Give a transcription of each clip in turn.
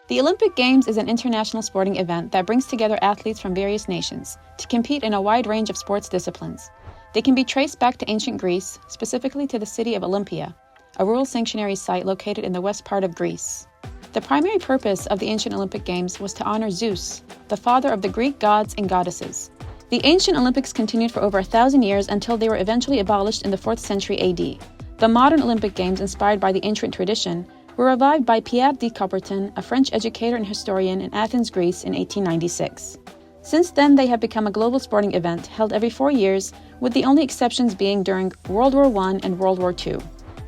The Olympic Games is an international sporting event that brings together athletes from various nations to compete in a wide range of sports disciplines. They can be traced back to ancient Greece, specifically to the city of Olympia, a rural sanctuary site located in the west part of Greece. The primary purpose of the ancient Olympic Games was to honor Zeus, the father of the Greek gods and goddesses. The ancient Olympics continued for over 1,000 years until they were eventually abolished in the 4th century AD. The modern Olympic Games, inspired by the ancient tradition, were revived by Pierre de Coubertin, a French educator and historian in Athens, Greece in 1896. Since then, they have become a global sporting event held every 4 years, with the only exceptions being during World War I and World War II.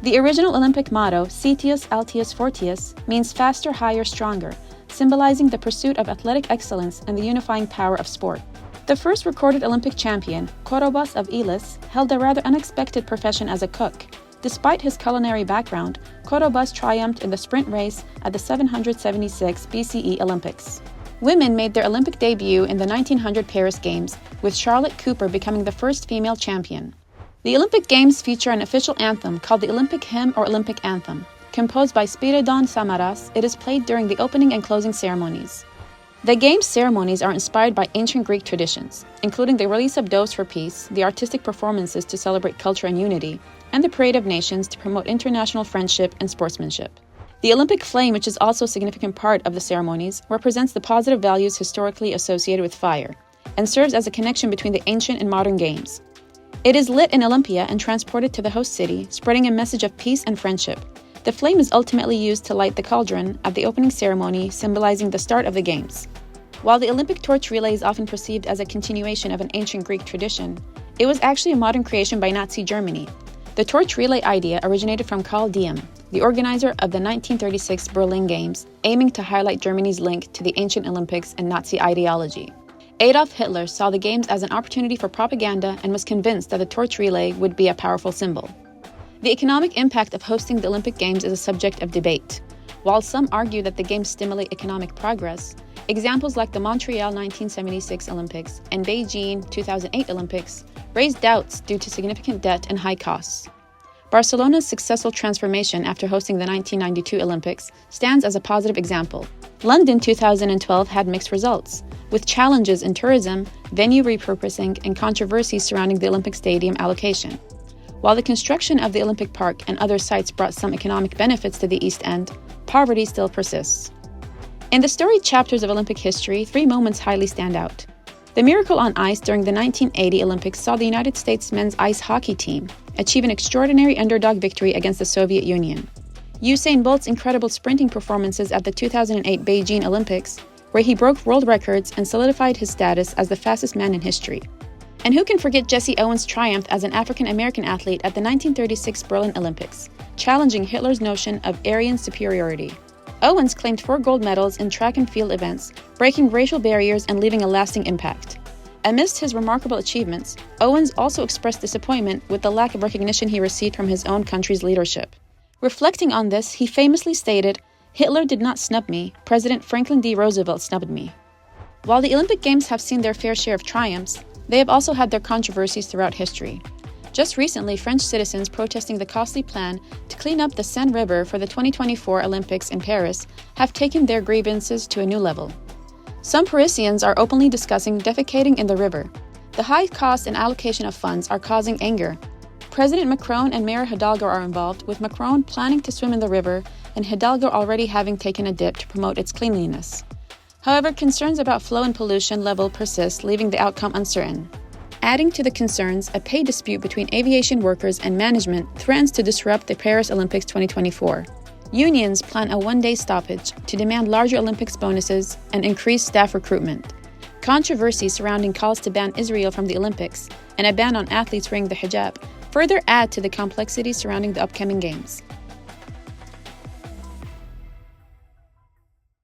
The original Olympic motto, Citius Altius Fortius, means faster, higher, stronger, symbolizing the pursuit of athletic excellence and the unifying power of sport. The first recorded Olympic champion, Korobos of Elis, held a rather unexpected profession as a cook. Despite his culinary background, Korobos triumphed in the sprint race at the 776 BCE Olympics. Women made their Olympic debut in the 1900 Paris Games, with Charlotte Cooper becoming the first female champion. The Olympic Games feature an official anthem called the Olympic Hymn or Olympic Anthem. Composed by Spiridon Samaras, it is played during the opening and closing ceremonies. The Games ceremonies are inspired by ancient Greek traditions, including the release of doves for peace, the artistic performances to celebrate culture and unity, and the Parade of Nations to promote international friendship and sportsmanship. The Olympic flame, which is also a significant part of the ceremonies, represents the positive values historically associated with fire, and serves as a connection between the ancient and modern games. It is lit in Olympia and transported to the host city, spreading a message of peace and friendship. The flame is ultimately used to light the cauldron at the opening ceremony, symbolizing the start of the Games. While the Olympic torch relay is often perceived as a continuation of an ancient Greek tradition, it was actually a modern creation by Nazi Germany. The torch relay idea originated from Karl Diem, the organizer of the 1936 Berlin Games, aiming to highlight Germany's link to the ancient Olympics and Nazi ideology. Adolf Hitler saw the Games as an opportunity for propaganda and was convinced that the torch relay would be a powerful symbol. The economic impact of hosting the Olympic Games is a subject of debate. While some argue that the Games stimulate economic progress, examples like the Montreal 1976 Olympics and Beijing 2008 Olympics raise doubts due to significant debt and high costs. Barcelona's successful transformation after hosting the 1992 Olympics stands as a positive example. London 2012 had mixed results, with challenges in tourism, venue repurposing, and controversies surrounding the Olympic Stadium allocation. While the construction of the Olympic Park and other sites brought some economic benefits to the East End, poverty still persists. In the storied chapters of Olympic history, 3 moments highly stand out. The miracle on ice during the 1980 Olympics saw the United States men's ice hockey team achieve an extraordinary underdog victory against the Soviet Union. Usain Bolt's incredible sprinting performances at the 2008 Beijing Olympics, where he broke world records and solidified his status as the fastest man in history. And who can forget Jesse Owens' triumph as an African-American athlete at the 1936 Berlin Olympics, challenging Hitler's notion of Aryan superiority. Owens claimed 4 gold medals in track and field events, breaking racial barriers and leaving a lasting impact. Amidst his remarkable achievements, Owens also expressed disappointment with the lack of recognition he received from his own country's leadership. Reflecting on this, he famously stated, "Hitler did not snub me, President Franklin D. Roosevelt snubbed me." While the Olympic Games have seen their fair share of triumphs, they have also had their controversies throughout history. Just recently, French citizens protesting the costly plan to clean up the Seine River for the 2024 Olympics in Paris have taken their grievances to a new level. Some Parisians are openly discussing defecating in the river. The high cost and allocation of funds are causing anger. President Macron and Mayor Hidalgo are involved, with Macron planning to swim in the river and Hidalgo already having taken a dip to promote its cleanliness. However, concerns about flow and pollution level persist, leaving the outcome uncertain. Adding to the concerns, a pay dispute between aviation workers and management threatens to disrupt the Paris Olympics 2024. Unions plan a 1-day stoppage to demand larger Olympics bonuses and increased staff recruitment. Controversies surrounding calls to ban Israel from the Olympics and a ban on athletes wearing the hijab further add to the complexities surrounding the upcoming Games.